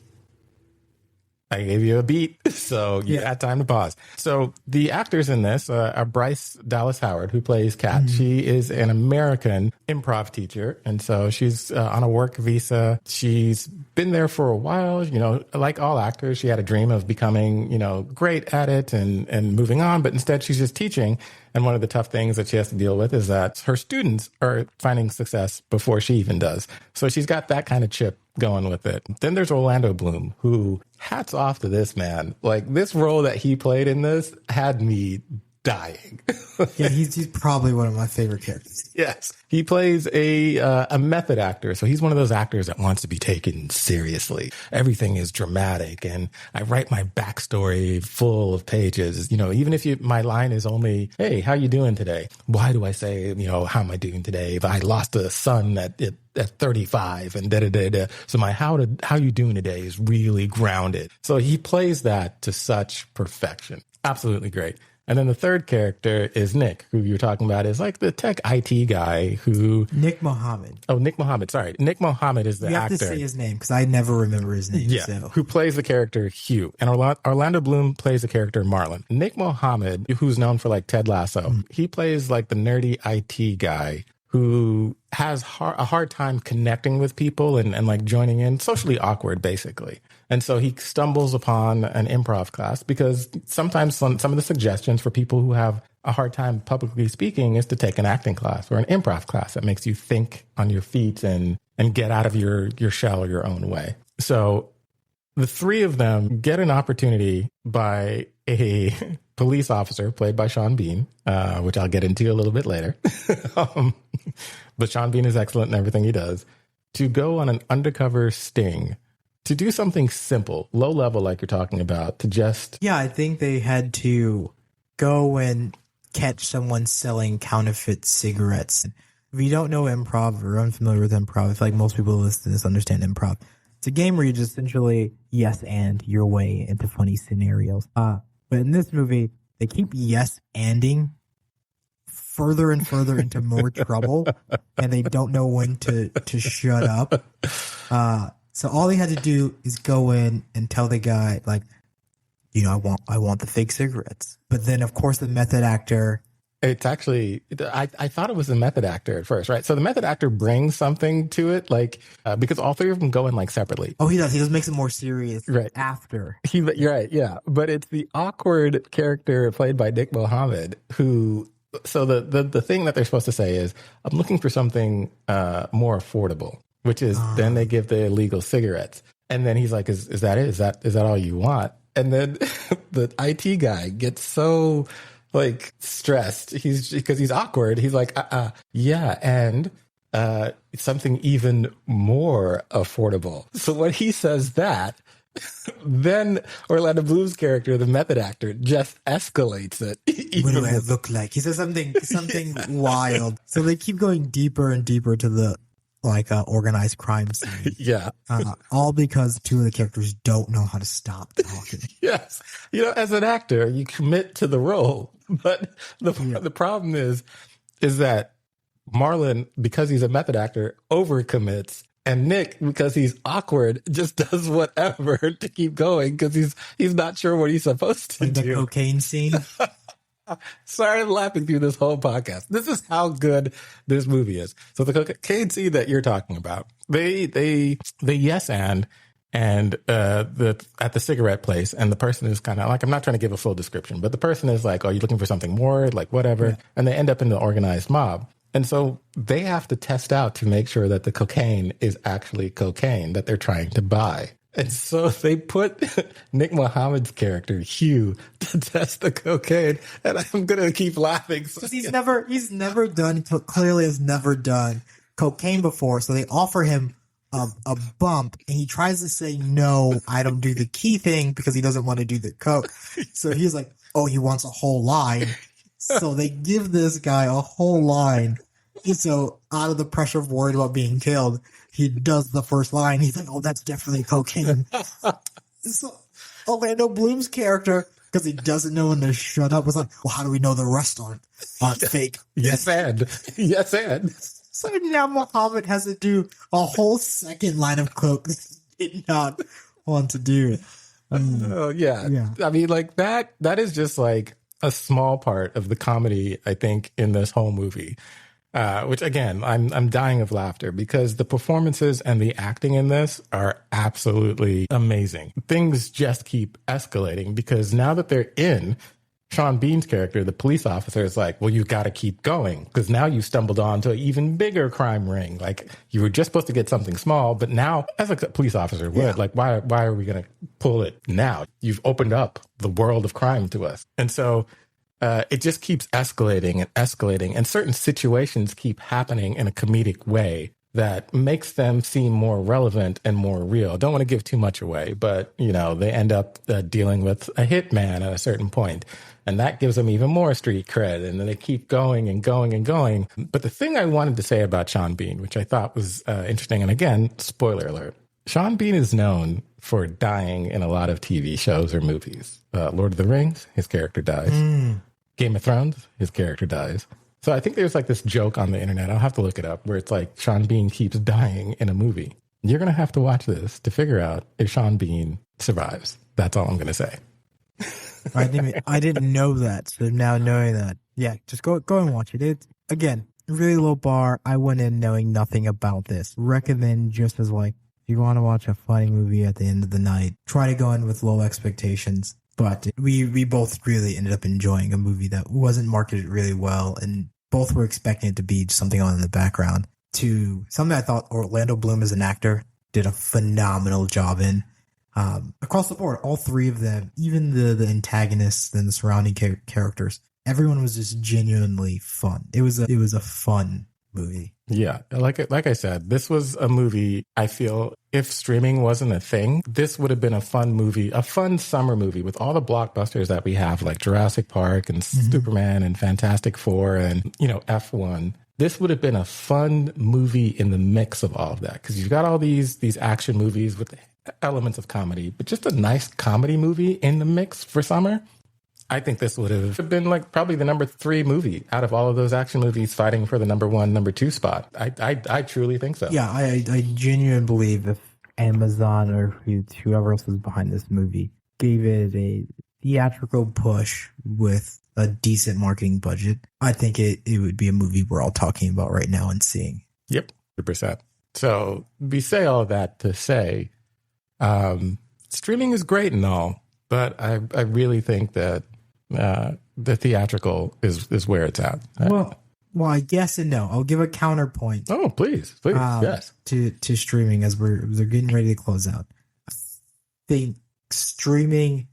Speaker 1: I gave you a beat, so you had time to pause. So the actors in this are Bryce Dallas Howard, who plays Kat. She is an American improv teacher, and so she's on a work visa. She's been there for a while. You know, like all actors, she had a dream of becoming, you know, great at it and moving on, but instead she's just teaching. And one of the tough things that she has to deal with is that her students are finding success before she even does. So she's got that kind of chip going with it. Then there's Orlando Bloom, who, hats off to this man. Like, this role that he played in this had me dying.
Speaker 2: Yeah, he's probably one of my favorite characters.
Speaker 1: Yes. He plays a method actor. So he's one of those actors that wants to be taken seriously. Everything is dramatic. And I write my backstory full of pages. You know, even if my line is only, hey, how you doing today? Why do I say, you know, how am I doing today? If I lost a son at 35 and da-da-da-da. So my how you doing today is really grounded. So he plays that to such perfection. Absolutely great. And then the third character is Nick, who you're talking about is like the tech IT guy who...
Speaker 2: Nick Mohammed.
Speaker 1: Oh, Nick Mohammed. Sorry. Nick Mohammed is the actor.
Speaker 2: You have to say his name because I never remember his name.
Speaker 1: Yeah.
Speaker 2: So.
Speaker 1: Who plays the character Hugh. And Orlando Bloom plays the character Marlon. Nick Mohammed, who's known for like Ted Lasso, he plays like the nerdy IT guy who has a hard time connecting with people and like joining in, socially awkward, basically. And so he stumbles upon an improv class because sometimes some of the suggestions for people who have a hard time publicly speaking is to take an acting class or an improv class that makes you think on your feet and get out of your shell your own way. So the three of them get an opportunity by a police officer played by Sean Bean, which I'll get into a little bit later. But Sean Bean is excellent in everything he does, to go on an undercover sting, to do something simple, low level, like you're talking about, to just...
Speaker 2: Yeah, I think they had to go and catch someone selling counterfeit cigarettes. If you don't know improv or unfamiliar with improv, I feel like most people listening to this understand improv. It's a game where you just essentially yes and your way into funny scenarios. But in this movie, they keep yes-anding further and further into more trouble, and they don't know when to shut up. So all they had to do is go in and tell the guy, like, you know, I want the fake cigarettes. But then, of course, the method actor...
Speaker 1: It's actually, I thought it was the method actor at first, right? So the method actor brings something to it, like, because all three of them go in like separately.
Speaker 2: Oh, he does. He just makes it more serious after.
Speaker 1: You're right, yeah. But it's the awkward character played by Nick Mohammed who, so the thing that they're supposed to say is, I'm looking for something more affordable, which is then they give the illegal cigarettes. And then he's like, is that it? Is that all you want? And then the IT guy gets so... like stressed. Because he's awkward. He's like, yeah. And, something even more affordable. So when he says that, then Orlando Bloom's character, the method actor, just escalates it.
Speaker 2: What do I look like? He says something wild. So they keep going deeper and deeper to the organized crime scene.
Speaker 1: Yeah.
Speaker 2: All because two of the characters don't know how to stop talking.
Speaker 1: Yes. You know, as an actor, you commit to the role. But the problem is that Marlon, because he's a method actor, overcommits. And Nick, because he's awkward, just does whatever to keep going because he's not sure what he's supposed to do.
Speaker 2: The cocaine scene.
Speaker 1: Sorry, I'm laughing through this whole podcast. This is how good this movie is. So the cocaine scene that you're talking about, they yes and at the cigarette place, and the person is kind of like, I'm not trying to give a full description, but the person is like, oh, you're looking for something more, like whatever, yeah. And they end up in the organized mob. And so they have to test out to make sure that the cocaine is actually cocaine that they're trying to buy. And so they put Nick Mohammed's character, Hugh, to test the cocaine. And I'm going to keep laughing.
Speaker 2: Because he's never done, clearly has never done cocaine before. So they offer him a bump, and he tries to say, no, I don't do the key thing because he doesn't want to do the coke. So he's like, oh, he wants a whole line. So they give this guy a whole line. So out of the pressure of worried about being killed, he does the first line. He's like, "Oh, that's definitely cocaine." So Orlando Bloom's character, because he doesn't know when to shut up, was like, "Well, how do we know the rest aren't fake?"
Speaker 1: Yes, and
Speaker 2: So now Muhammad has to do a whole second line of coke that he did not want to do.
Speaker 1: Oh yeah. I mean, like that is just like a small part of the comedy, I think, in this whole movie. Which again, I'm dying of laughter because the performances and the acting in this are absolutely amazing. Things just keep escalating because now that they're in, Sean Bean's character, the police officer, is like, well, you got to keep going because now you stumbled onto an even bigger crime ring. Like you were just supposed to get something small, but now, as a police officer would, like, why are we going to pull it now? You've opened up the world of crime to us. And so it just keeps escalating and escalating, and certain situations keep happening in a comedic way that makes them seem more relevant and more real. Don't want to give too much away, but, you know, they end up dealing with a hitman at a certain point, and that gives them even more street cred, and then they keep going and going and going. But the thing I wanted to say about Sean Bean, which I thought was interesting, and again, spoiler alert, Sean Bean is known for dying in a lot of TV shows or movies. Lord of the Rings, his character dies. Game of Thrones, his character dies. So I think there's like this joke on the internet, I'll have to look it up, where it's like Sean Bean keeps dying in a movie. You're going to have to watch this to figure out if Sean Bean survives. That's all I'm going to say.
Speaker 2: I didn't know that. So now knowing that, yeah, just go and watch it. It's, again, really low bar. I went in knowing nothing about this. Recommend just as like, if you want to watch a funny movie at the end of the night, try to go in with low expectations. But we both really ended up enjoying a movie that wasn't marketed really well, and both were expecting it to be something on in the background, to something I thought Orlando Bloom as an actor did a phenomenal job in. Across the board, all three of them, even the antagonists and the surrounding characters, everyone was just genuinely fun. It was a fun movie.
Speaker 1: Yeah, like I said, this was a movie, I feel, if streaming wasn't a thing, this would have been a fun movie, a fun summer movie with all the blockbusters that we have, like Jurassic Park and Superman and Fantastic Four and, you know, F1. This would have been a fun movie in the mix of all of that, because you've got all these action movies with elements of comedy, but just a nice comedy movie in the mix for summer. I think this would have been like probably the number 3 movie out of all of those action movies fighting for the number 1, number 2 spot. I truly think so.
Speaker 2: Yeah, I genuinely believe if Amazon or whoever else was behind this movie gave it a theatrical push with a decent marketing budget, I think it would be a movie we're all talking about right now and seeing. Yep.
Speaker 1: 100%. So we say all of that to say streaming is great and all, but I really think that the theatrical is where it's at.
Speaker 2: Well, I guess and no. I'll give a counterpoint.
Speaker 1: Oh, please, yes.
Speaker 2: To streaming as we're getting ready to close out. I think streaming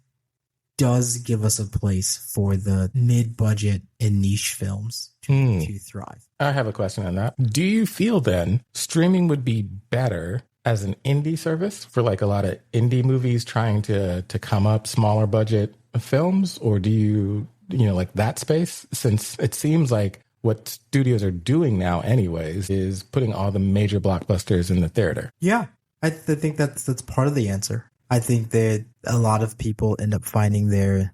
Speaker 2: does give us a place for the mid-budget and niche films to thrive.
Speaker 1: I have a question on that. Do you feel then streaming would be better as an indie service for like a lot of indie movies trying to come up, smaller budget films, or do you like that space? Since it seems like what studios are doing now anyways is putting all the major blockbusters in the theater.
Speaker 2: Yeah, I think that's part of the answer. I think that a lot of people end up finding their...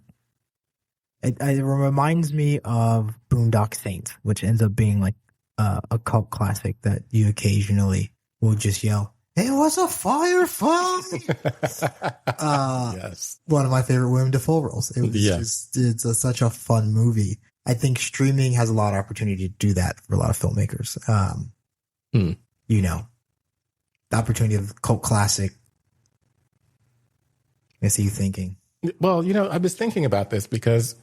Speaker 2: It reminds me of Boondock Saints, which ends up being like a cult classic that you occasionally will just yell, "It was a firefight!"
Speaker 1: Yes.
Speaker 2: One of my favorite Willem Dafoe roles. It was it's such a fun movie. I think streaming has a lot of opportunity to do that for a lot of filmmakers. You know, the opportunity of cult classic. I see you thinking.
Speaker 1: Well, I was thinking about this because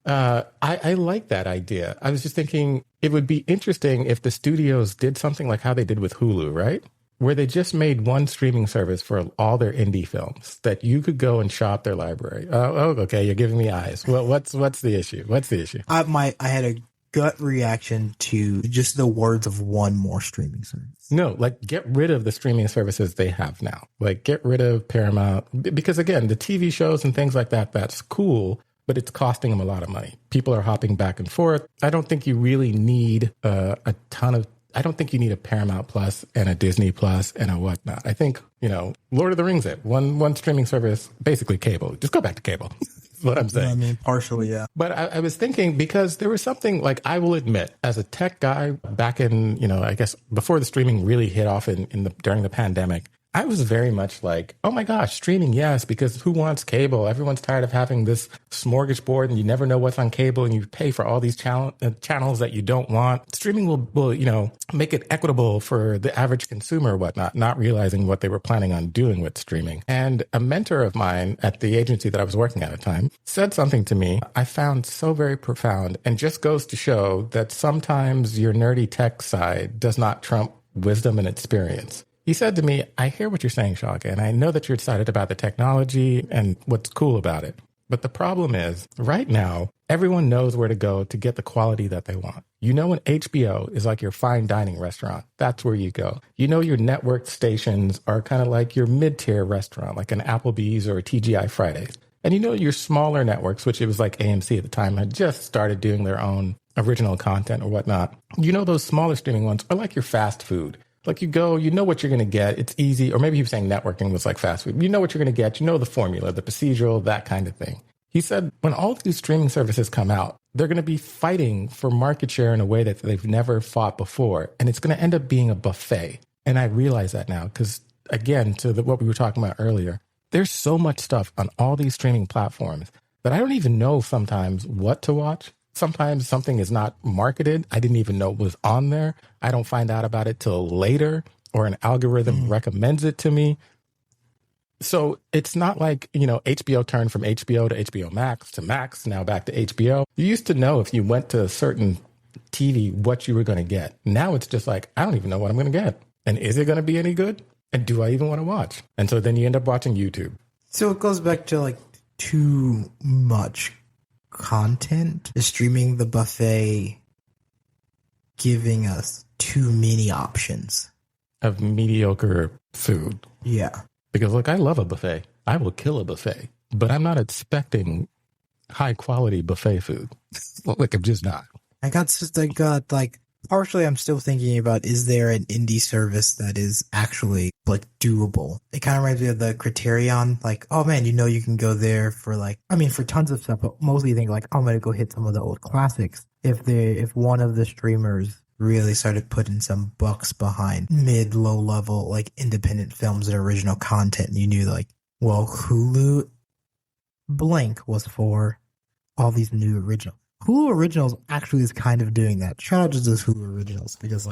Speaker 1: I like that idea. I was just thinking it would be interesting if the studios did something like how they did with Hulu, right? Where they just made one streaming service for all their indie films that you could go and shop their library. Oh, okay. You're giving me eyes. Well, what's the issue? What's the issue?
Speaker 2: I had a gut reaction to just the words of one more streaming service.
Speaker 1: No, like get rid of the streaming services they have now. Like get rid of Paramount, because again, the TV shows and things like that, that's cool. but it's costing them a lot of money. People are hopping back and forth. I don't think you really need I don't think you need a Paramount Plus and a Disney Plus and a whatnot. I think, Lord of the Rings one streaming service, basically cable. Just go back to cable. That's what I'm saying.
Speaker 2: I mean, partially, yeah.
Speaker 1: But I was thinking, because there was something, like, I will admit, as a tech guy back in, I guess before the streaming really hit off during the pandemic, I was very much like, oh my gosh, streaming, yes, because who wants cable? Everyone's tired of having this smorgasbord and you never know what's on cable and you pay for all these channels that you don't want. Streaming will make it equitable for the average consumer or whatnot, not realizing what they were planning on doing with streaming. And a mentor of mine at the agency that I was working at the time said something to me I found so very profound, and just goes to show that sometimes your nerdy tech side does not trump wisdom and experience. He said to me, I hear what you're saying, Shaka, and I know that you're excited about the technology and what's cool about it. But the problem is, right now, everyone knows where to go to get the quality that they want. When HBO is like your fine dining restaurant, that's where you go. Your network stations are kind of like your mid-tier restaurant, like an Applebee's or a TGI Fridays. And your smaller networks, which it was like AMC at the time, had just started doing their own original content or whatnot. Those smaller streaming ones are like your fast food. Like, you go, you know what you're going to get. It's easy. Or maybe he was saying networking was like fast food. You know what you're going to get. You know the formula, the procedural, that kind of thing. He said when all these streaming services come out, they're going to be fighting for market share in a way that they've never fought before. And it's going to end up being a buffet. And I realize that now because, again, what we were talking about earlier, there's so much stuff on all these streaming platforms that I don't even know sometimes what to watch. Sometimes something is not marketed. I didn't even know it was on there. I don't find out about it till later, or an algorithm recommends it to me. So it's not like, HBO turned from HBO to HBO Max to Max, now back to HBO. You used to know if you went to a certain TV what you were going to get. Now it's just like, I don't even know what I'm going to get. And is it going to be any good? And do I even want to watch? And so then you end up watching YouTube.
Speaker 2: So it goes back to like too much content, streaming the buffet, giving us too many options
Speaker 1: of mediocre food.
Speaker 2: Yeah.
Speaker 1: Because look, I love a buffet. I will kill a buffet, but I'm not expecting high quality buffet food. Like, I'm just not.
Speaker 2: Partially I'm still thinking about, is there an indie service that is actually like doable? It kind of reminds me of the Criterion, like, oh man, you can go there for for tons of stuff, but mostly you think like, I'm going to go hit some of the old classics. If one of the streamers really started putting some bucks behind low level, like independent films and original content, and you knew like, well, Hulu blank was for all these new originals. Hulu Originals actually is kind of doing that. Shout out to those Hulu Originals, because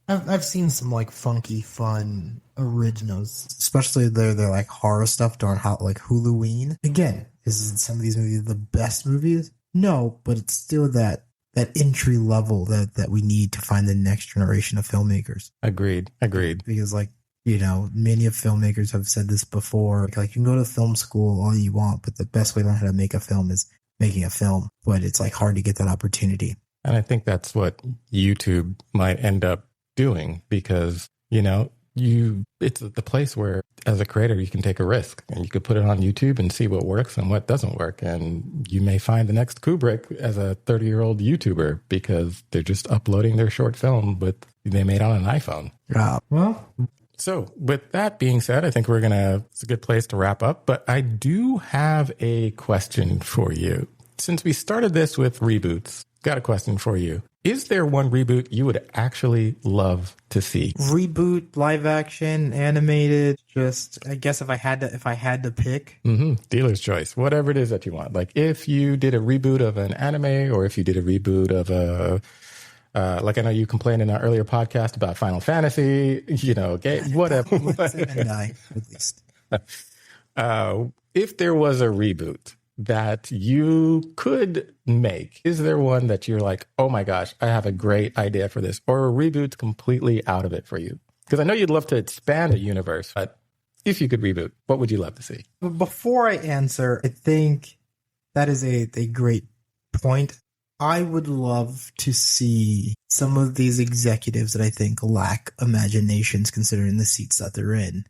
Speaker 2: I've seen some like funky, fun originals, especially their like horror stuff during Huluween. Again, is some of these movies the best movies? No, but it's still that entry level that we need to find the next generation of filmmakers.
Speaker 1: Agreed.
Speaker 2: Because many of filmmakers have said this before. Like, you can go to film school all you want, but the best way to learn how to make a film is making a film. But it's like hard to get that opportunity.
Speaker 1: And I think that's what YouTube might end up doing, because, it's the place where, as a creator, you can take a risk and you could put it on YouTube and see what works and what doesn't work. And you may find the next Kubrick as a 30-year-old YouTuber because they're just uploading their short film they made on an iPhone. So with that being said, I think it's a good place to wrap up. But I do have a question for you. Since we started this with reboots, got a question for you. Is there one reboot you would actually love to see?
Speaker 2: Reboot, live action, animated, just, I guess if I had to pick.
Speaker 1: Dealer's choice, whatever it is that you want. Like, if you did a reboot of an anime, or if you did a reboot of like, I know you complained in our earlier podcast about Final Fantasy, whatever.
Speaker 2: At least.
Speaker 1: If there was a reboot that you could make, is there one that you're like, oh my gosh, I have a great idea for this, or a reboot's completely out of it for you? Because I know you'd love to expand a universe, but if you could reboot, what would you love to see?
Speaker 2: But before I answer, I think that is a great point. I would love to see some of these executives that I think lack imaginations, considering the seats that they're in.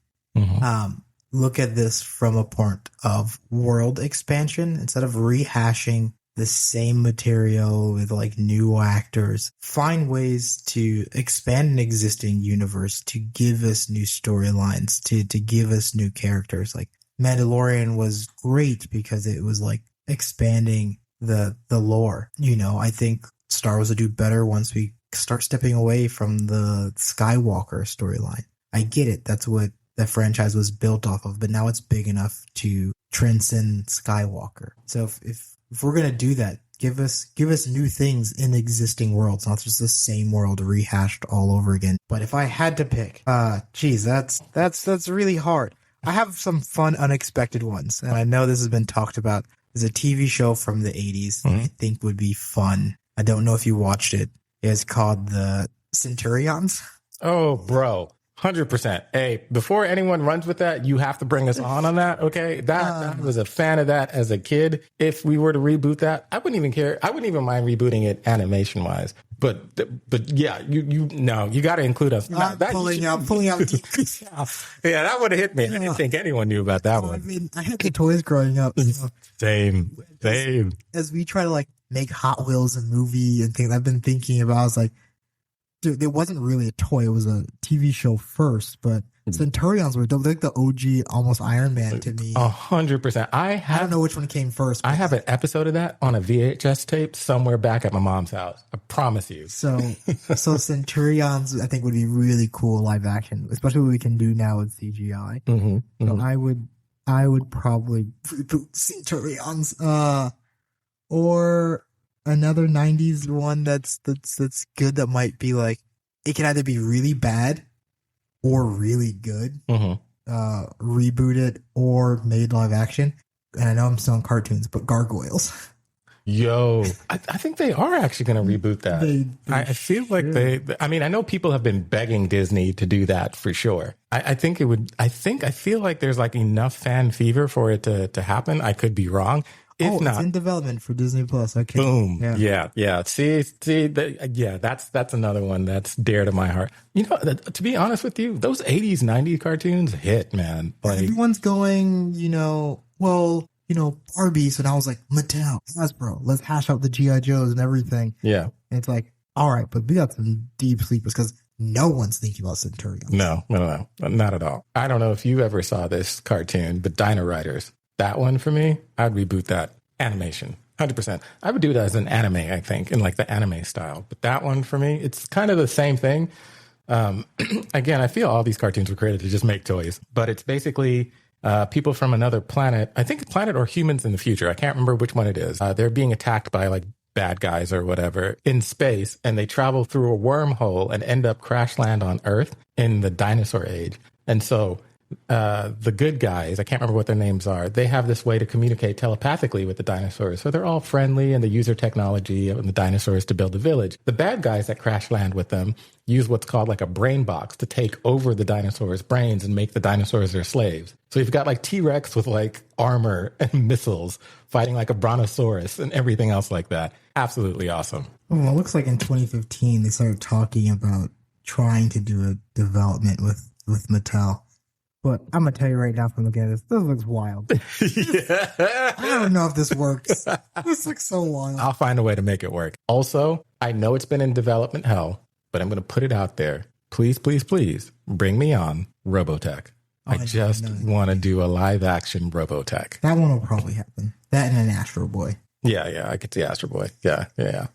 Speaker 2: look at this from a point of world expansion instead of rehashing the same material with like new actors. Find ways to expand an existing universe, to give us new storylines, to give us new characters. Like Mandalorian was great because it was like expanding the lore. You know, I think Star Wars will do better once we start stepping away from the Skywalker storyline. I get it. That's what the franchise was built off of, but now it's big enough to transcend Skywalker. So if we're going to do that, give us new things in existing worlds, not just the same world rehashed all over again. But if I had to pick, geez, that's really hard. I have some fun, unexpected ones. And I know this has been talked about. There's a TV show from the 80s that I think would be fun. I don't know if you watched it. It's called The Centurions.
Speaker 1: Oh, bro. 100%. Hey, before anyone runs with that, you have to bring us on that, okay? I was a fan of that as a kid. If we were to reboot that, I wouldn't even care. I wouldn't even mind rebooting it animation-wise. But yeah, you got to include us.
Speaker 2: Pulling out.
Speaker 1: Yeah, that would have hit me. I didn't think anyone knew about that one.
Speaker 2: I mean, I had the toys growing up.
Speaker 1: Same.
Speaker 2: As we try to like make Hot Wheels a movie and things, I've been thinking about, I was like, dude, it wasn't really a toy. It was a TV show first, but Centurions were like the OG almost Iron Man to me.
Speaker 1: 100%. I
Speaker 2: don't know which one came first.
Speaker 1: I have an episode of that on a VHS tape somewhere back at my mom's house. I promise you.
Speaker 2: So Centurions, I think, would be really cool live action, especially what we can do now with CGI. So I would probably reboot Centurions, or another 90s one that's good that might be like, it can either be really bad or really good. Reboot it or made live action. And I know I'm still on cartoons, but Gargoyles.
Speaker 1: Yo, I think they are actually going to reboot that. I feel like I mean, I know people have been begging Disney to do that for sure. I feel like there's like enough fan fever for it to happen. I could be wrong. If not,
Speaker 2: it's in development for Disney Plus. Okay.
Speaker 1: Boom. Yeah. See, that's another one that's dear to my heart. You know, to be honest with you, those 80s, 90s cartoons hit, man. Like,
Speaker 2: everyone's going, Barbie. So now I was like, Mattel, Hasbro, let's hash out the G.I. Joes and everything.
Speaker 1: Yeah.
Speaker 2: And it's like, all right, but we got some deep sleepers because no one's thinking about Centurion.
Speaker 1: No, not at all. I don't know if you ever saw this cartoon, but Dino Riders. That one for me, I'd reboot that. Animation, 100%. I would do that as an anime, I think, in like the anime style. But that one for me, it's kind of the same thing. Again, I feel all these cartoons were created to just make toys, but it's basically people from another planet. I think a planet or humans in the future. I can't remember which one it is. They're being attacked by like bad guys or whatever in space, and they travel through a wormhole and end up crash land on Earth in the dinosaur age. And so the good guys, I can't remember what their names are, they have this way to communicate telepathically with the dinosaurs. So they're all friendly and they use their technology and the dinosaurs to build a village. The bad guys that crash land with them use what's called like a brain box to take over the dinosaurs' brains and make the dinosaurs their slaves. So you've got like T-Rex with like armor and missiles fighting like a brontosaurus and everything else like that. Absolutely awesome.
Speaker 2: Well, it looks like in 2015 they started talking about trying to do a development with Mattel. But I'm going to tell you right now from looking at this looks wild. I don't know if this works. This looks so wild.
Speaker 1: I'll find a way to make it work. Also, I know it's been in development hell, but I'm going to put it out there. Please, please, please bring me on Robotech. I just want to do a live action Robotech.
Speaker 2: That one will probably happen. That and an Astro Boy.
Speaker 1: Yeah, I could see Astro Boy. Yeah.
Speaker 2: I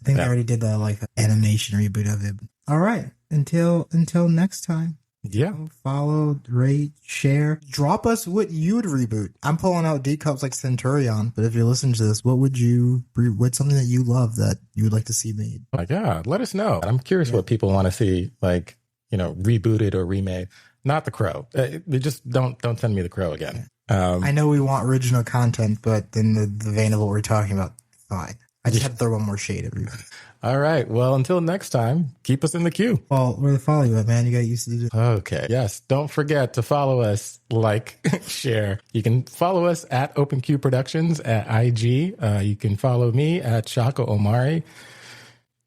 Speaker 2: think they already did the like animation reboot of it. All right. Until next time.
Speaker 1: Yeah.
Speaker 2: Follow, rate, share. Drop us what you would reboot. I'm pulling out D cups like Centurion, but if you're listening to this, what's something that you love that you would like to see made?
Speaker 1: Like, yeah, let us know. I'm curious what people want to see, like, rebooted or remade. Not The Crow. They just don't send me The Crow again.
Speaker 2: I know we want original content, but in the vein of what we're talking about, fine. I just had to throw one more shade at you.
Speaker 1: All right. Well, until next time, keep us in the queue.
Speaker 2: Well, where to follow you at, man? You got used to do it.
Speaker 1: Okay. Yes. Don't forget to follow us, like, share. You can follow us at OpenQ Productions at IG. You can follow me at Shaka Omari.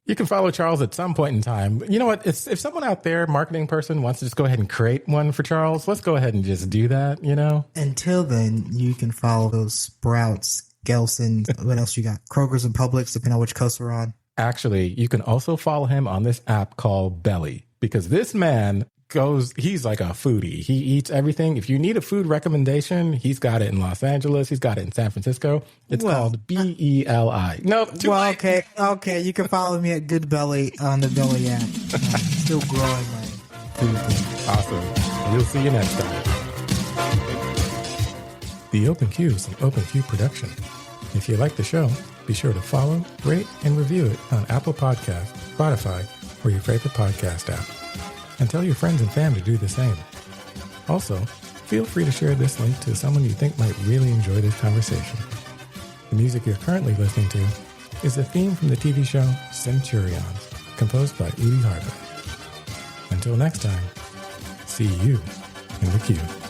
Speaker 1: You can follow Charles at some point in time. You know what? If someone out there, marketing person, wants to just go ahead and create one for Charles, let's go ahead and just do that, you know?
Speaker 2: Until then, you can follow those Sprouts, Gelson's, what else you got? Kroger's and Publix, depending on which coast we're on.
Speaker 1: Actually, you can also follow him on this app called Belly, because this man he's like a foodie. He eats everything. If you need a food recommendation, he's got it in Los Angeles. He's got it in San Francisco. It's called BELI. Nope.
Speaker 2: Late. Okay. You can follow me at Good Belly on the Belly app. Still growing my food thing.
Speaker 1: Awesome. We'll see you next time. The Open Q is an Open Q production. If you like the show, be sure to follow, rate, and review it on Apple Podcasts, Spotify, or your favorite podcast app. And tell your friends and family to do the same. Also, feel free to share this link to someone you think might really enjoy this conversation. The music you're currently listening to is the theme from the TV show Centurions, composed by Edie Harvey. Until next time, see you in the queue.